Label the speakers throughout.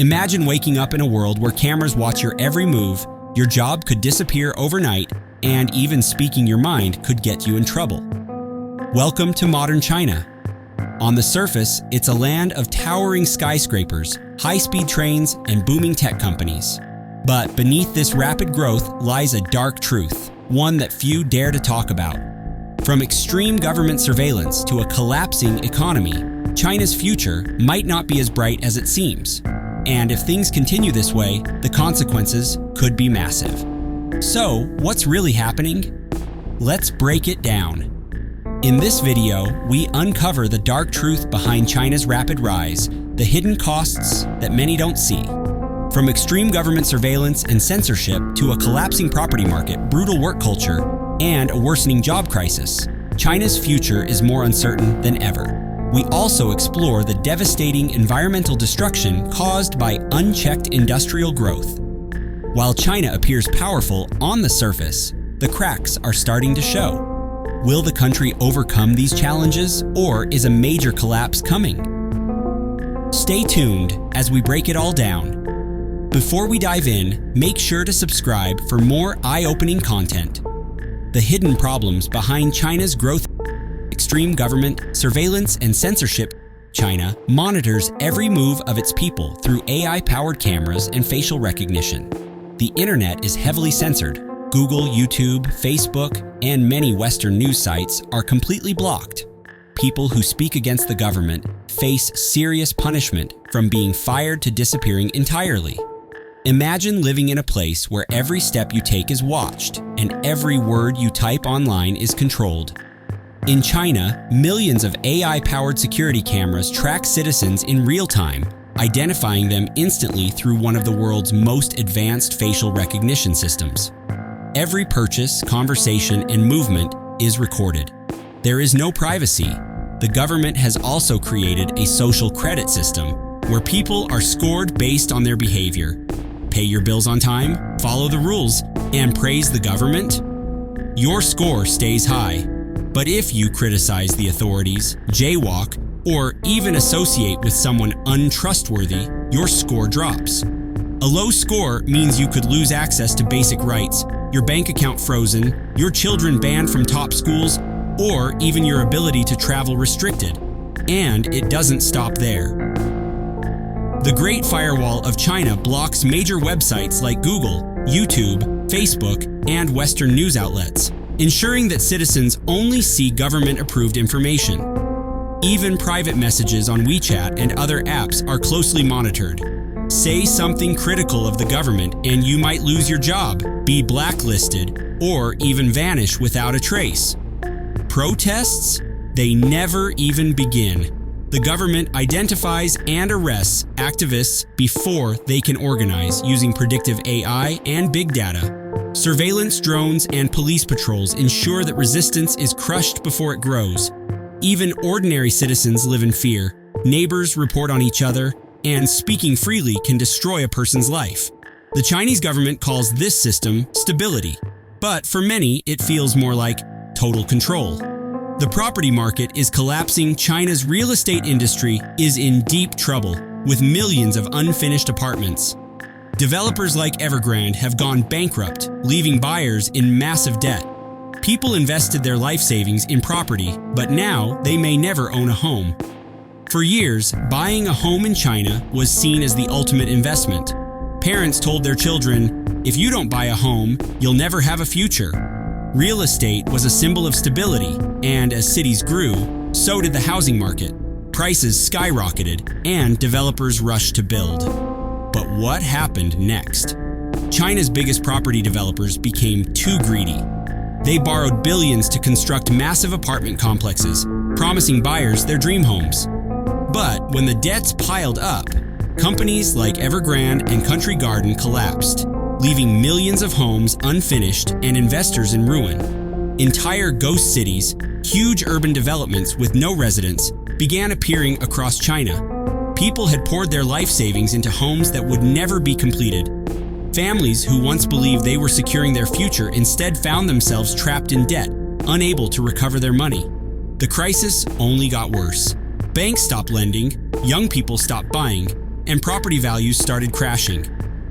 Speaker 1: Imagine waking up in a world where cameras watch your every move, your job could disappear overnight, and even speaking your mind could get you in trouble. Welcome to modern China. On the surface, it's a land of towering skyscrapers, high-speed trains, and booming tech companies. But beneath this rapid growth lies a dark truth, one that few dare to talk about. From extreme government surveillance to a collapsing economy, China's future might not be as bright as it seems. And if things continue this way, the consequences could be massive. So, what's really happening? Let's break it down. In this video, we uncover the dark truth behind China's rapid rise, the hidden costs that many don't see. From extreme government surveillance and censorship to a collapsing property market, brutal work culture, and a worsening job crisis, China's future is more uncertain than ever. We also explore the devastating environmental destruction caused by unchecked industrial growth. While China appears powerful on the surface, the cracks are starting to show. Will the country overcome these challenges, or is a major collapse coming? Stay tuned as we break it all down. Before we dive in, make sure to subscribe for more eye-opening content. The hidden problems behind China's growth. Extreme government, surveillance, and censorship. China monitors every move of its people through AI-powered cameras and facial recognition. The internet is heavily censored. Google, YouTube, Facebook, and many Western news sites are completely blocked. People who speak against the government face serious punishment, from being fired to disappearing entirely. Imagine living in a place where every step you take is watched and every word you type online is controlled. In China, millions of AI-powered security cameras track citizens in real time, identifying them instantly through one of the world's most advanced facial recognition systems. Every purchase, conversation, and movement is recorded. There is no privacy. The government has also created a social credit system where people are scored based on their behavior. Pay your bills on time, follow the rules, and praise the government? Your score stays high. But if you criticize the authorities, jaywalk, or even associate with someone untrustworthy, your score drops. A low score means you could lose access to basic rights, your bank account frozen, your children banned from top schools, or even your ability to travel restricted. And it doesn't stop there. The Great Firewall of China blocks major websites like Google, YouTube, Facebook, and Western news outlets, ensuring that citizens only see government-approved information. Even private messages on WeChat and other apps are closely monitored. Say something critical of the government and you might lose your job, be blacklisted, or even vanish without a trace. Protests? They never even begin. The government identifies and arrests activists before they can organize using predictive AI and big data. Surveillance drones and police patrols ensure that resistance is crushed before it grows. Even ordinary citizens live in fear. Neighbors report on each other, and speaking freely can destroy a person's life. The Chinese government calls this system stability, but for many, it feels more like total control. The property market is collapsing. China's real estate industry is in deep trouble, with millions of unfinished apartments. Developers like Evergrande have gone bankrupt, leaving buyers in massive debt. People invested their life savings in property, but now they may never own a home. For years, buying a home in China was seen as the ultimate investment. Parents told their children, if you don't buy a home, you'll never have a future. Real estate was a symbol of stability, and as cities grew, so did the housing market. Prices skyrocketed, and developers rushed to build. But what happened next? China's biggest property developers became too greedy. They borrowed billions to construct massive apartment complexes, promising buyers their dream homes. But when the debts piled up, companies like Evergrande and Country Garden collapsed, leaving millions of homes unfinished and investors in ruin. Entire ghost cities, huge urban developments with no residents, began appearing across China. People had poured their life savings into homes that would never be completed. Families who once believed they were securing their future instead found themselves trapped in debt, unable to recover their money. The crisis only got worse. Banks stopped lending, young people stopped buying, and property values started crashing.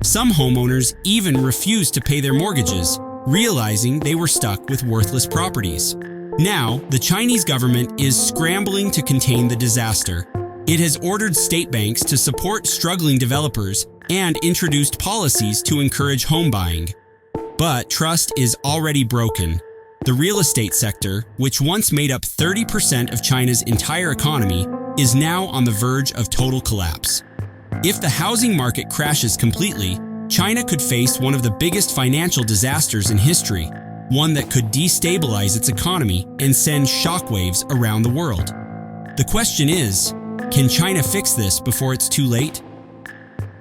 Speaker 1: Some homeowners even refused to pay their mortgages, realizing they were stuck with worthless properties. Now, the Chinese government is scrambling to contain the disaster. It has ordered state banks to support struggling developers and introduced policies to encourage home buying. But trust is already broken. The real estate sector, which once made up 30% of China's entire economy, is now on the verge of total collapse. If the housing market crashes completely, China could face one of the biggest financial disasters in history, one that could destabilize its economy and send shockwaves around the world. The question is, can China fix this before it's too late?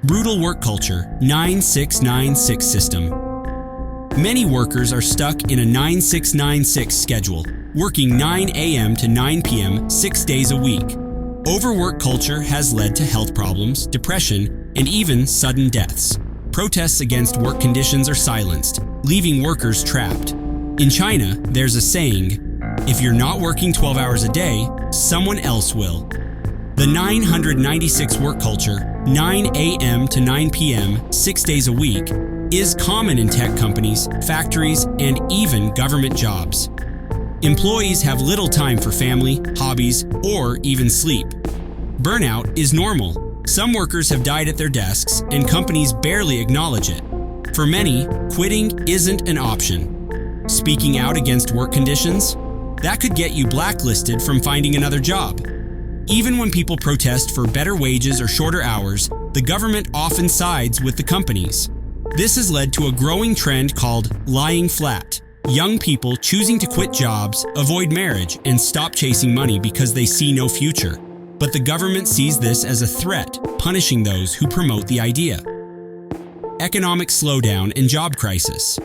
Speaker 1: Brutal work culture, 9696 system. Many workers are stuck in a 9696 schedule, working 9 a.m. to 9 p.m. 6 days a week. Overwork culture has led to health problems, depression, and even sudden deaths. Protests against work conditions are silenced, leaving workers trapped. In China, there's a saying, if you're not working 12 hours a day, someone else will. The 996 work culture, 9 a.m. to 9 p.m., 6 days a week, is common in tech companies, factories, and even government jobs. Employees have little time for family, hobbies, or even sleep. Burnout is normal. Some workers have died at their desks, and companies barely acknowledge it. For many, quitting isn't an option. Speaking out against work conditions? That could get you blacklisted from finding another job. Even when people protest for better wages or shorter hours, the government often sides with the companies. This has led to a growing trend called lying flat. Young people choosing to quit jobs, avoid marriage, and stop chasing money because they see no future. But the government sees this as a threat, punishing those who promote the idea. Economic slowdown and job crisis.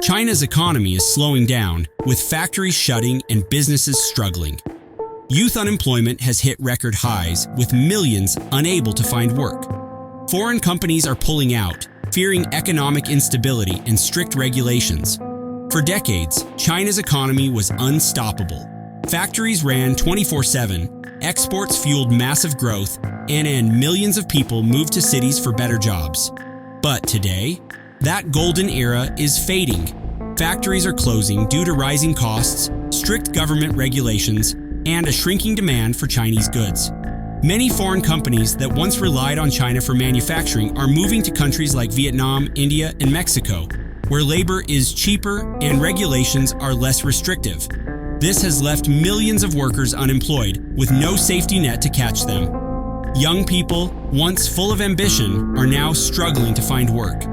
Speaker 1: China's economy is slowing down, with factories shutting and businesses struggling. Youth unemployment has hit record highs, with millions unable to find work. Foreign companies are pulling out, fearing economic instability and strict regulations. For decades, China's economy was unstoppable. Factories ran 24/7, exports fueled massive growth, and millions of people moved to cities for better jobs. But today, that golden era is fading. Factories are closing due to rising costs, strict government regulations, and a shrinking demand for Chinese goods. Many foreign companies that once relied on China for manufacturing are moving to countries like Vietnam, India, and Mexico, where labor is cheaper and regulations are less restrictive. This has left millions of workers unemployed, with no safety net to catch them. Young people, once full of ambition, are now struggling to find work.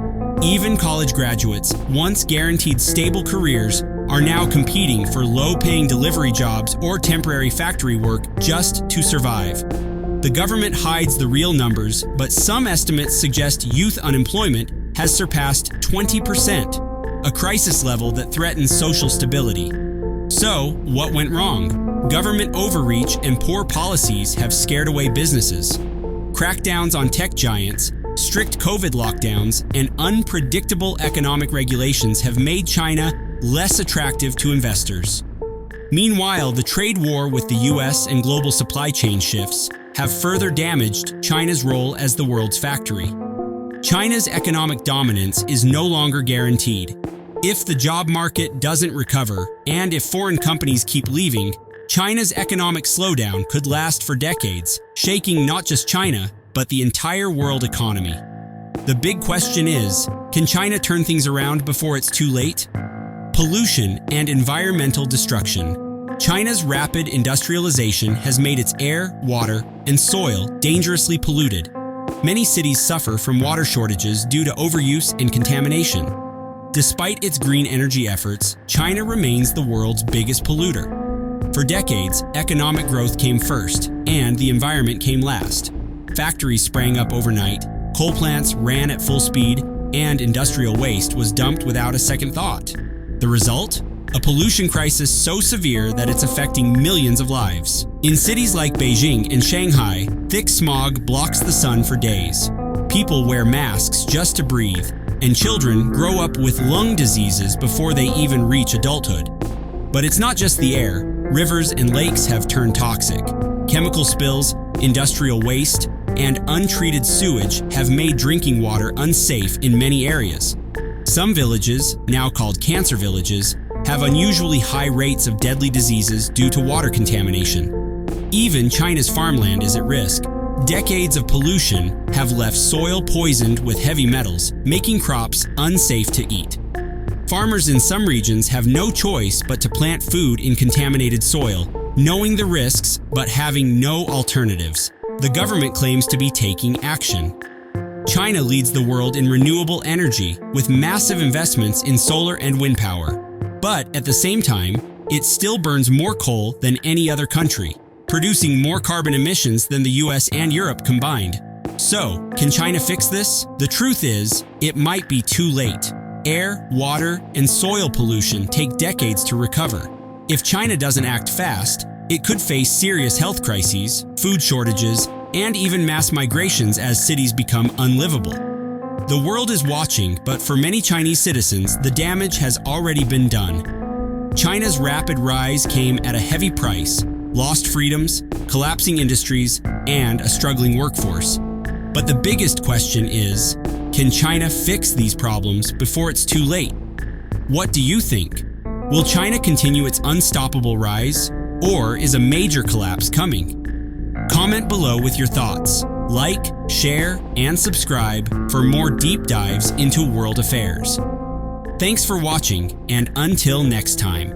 Speaker 1: Even college graduates, once guaranteed stable careers, are now competing for low-paying delivery jobs or temporary factory work just to survive. The government hides the real numbers, but some estimates suggest youth unemployment has surpassed 20%, a crisis level that threatens social stability. So, what went wrong? Government overreach and poor policies have scared away businesses. Crackdowns on tech giants, strict COVID lockdowns, and unpredictable economic regulations have made China less attractive to investors. Meanwhile, the trade war with the US and global supply chain shifts have further damaged China's role as the world's factory. China's economic dominance is no longer guaranteed. If the job market doesn't recover, and if foreign companies keep leaving, China's economic slowdown could last for decades, shaking not just China, but the entire world economy. The big question is, can China turn things around before it's too late? Pollution and environmental destruction. China's rapid industrialization has made its air, water, and soil dangerously polluted. Many cities suffer from water shortages due to overuse and contamination. Despite its green energy efforts, China remains the world's biggest polluter. For decades, economic growth came first, and the environment came last. Factories sprang up overnight, coal plants ran at full speed, and industrial waste was dumped without a second thought. The result? A pollution crisis so severe that it's affecting millions of lives. In cities like Beijing and Shanghai, thick smog blocks the sun for days. People wear masks just to breathe, and children grow up with lung diseases before they even reach adulthood. But it's not just the air. Rivers and lakes have turned toxic. Chemical spills, industrial waste, and untreated sewage have made drinking water unsafe in many areas. Some villages, now called cancer villages, have unusually high rates of deadly diseases due to water contamination. Even China's farmland is at risk. Decades of pollution have left soil poisoned with heavy metals, making crops unsafe to eat. Farmers in some regions have no choice but to plant food in contaminated soil, knowing the risks but having no alternatives. The government claims to be taking action. China leads the world in renewable energy with massive investments in solar and wind power. But at the same time, it still burns more coal than any other country, producing more carbon emissions than the US and Europe combined. So, can China fix this? The truth is, it might be too late. Air, water, and soil pollution take decades to recover. If China doesn't act fast, it could face serious health crises, food shortages, and even mass migrations as cities become unlivable. The world is watching, but for many Chinese citizens, the damage has already been done. China's rapid rise came at a heavy price: lost freedoms, collapsing industries, and a struggling workforce. But the biggest question is, can China fix these problems before it's too late? What do you think? Will China continue its unstoppable rise, or is a major collapse coming? Comment below with your thoughts. Like, share, and subscribe for more deep dives into world affairs. Thanks for watching, and until next time.